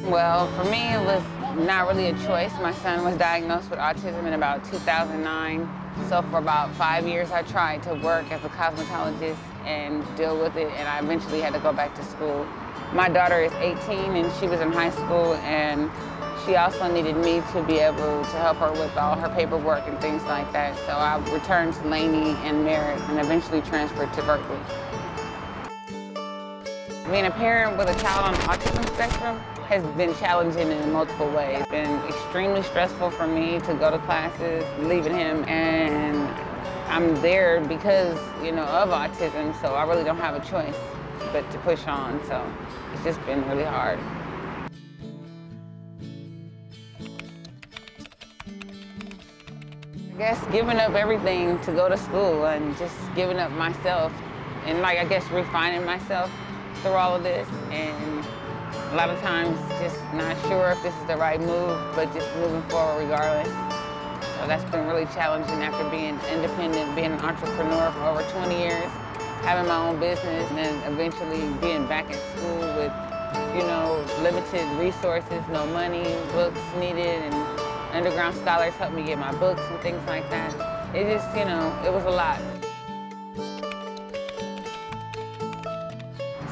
Well, for me, it was not really a choice. My son was diagnosed with autism in about 2009. So for about 5 years, I tried to work as a cosmetologist and deal with it, and I eventually had to go back to school. My daughter is 18 and she was in high school, and she also needed me to be able to help her with all her paperwork and things like that. So I returned to Laney and Merritt and eventually transferred to Berkeley. Being a parent with a child on the autism spectrum has been challenging in multiple ways. It's been extremely stressful for me to go to classes, leaving him, and I'm there because, of autism, so I really don't have a choice but to push on, so it's just been really hard. I guess giving up everything to go to school and just giving up myself and I guess refining myself through all of this, and a lot of times just not sure if this is the right move, but just moving forward regardless. So that's been really challenging after being independent, being an entrepreneur for over 20 years, having my own business, and then eventually being back at school with, limited resources, no money, books needed, and underground scholars helped me get my books and things like that. It just, it was a lot.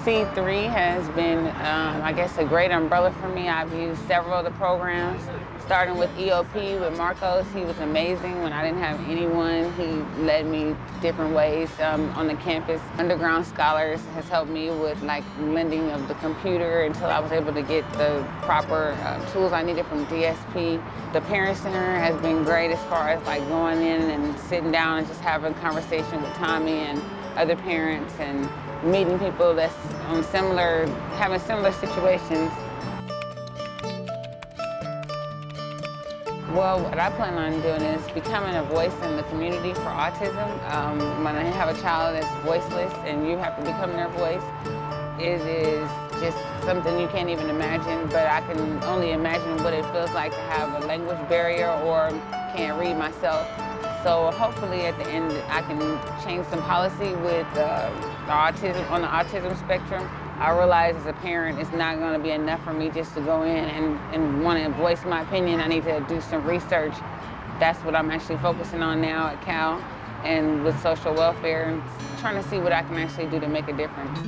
CE3 has been, I guess, a great umbrella for me. I've used several of the programs, starting with EOP with Marcos. He was amazing. When I didn't have anyone, he led me different ways on the campus. Underground Scholars has helped me with lending of the computer until I was able to get the proper tools I needed from DSP. The Parent Center has been great as far as going in and sitting down and just having a conversation with Tommy and other parents and meeting people that's having similar situations. Well, what I plan on doing is becoming a voice in the community for autism. When I have a child that's voiceless and you have to become their voice, it is just something you can't even imagine, but I can only imagine what it feels like to have a language barrier or can't read myself. So hopefully at the end I can change some policy with autism on the autism spectrum. I realize as a parent it's not going to be enough for me just to go in and want to voice my opinion. I need to do some research. That's what I'm actually focusing on now at Cal and with social welfare, and trying to see what I can actually do to make a difference.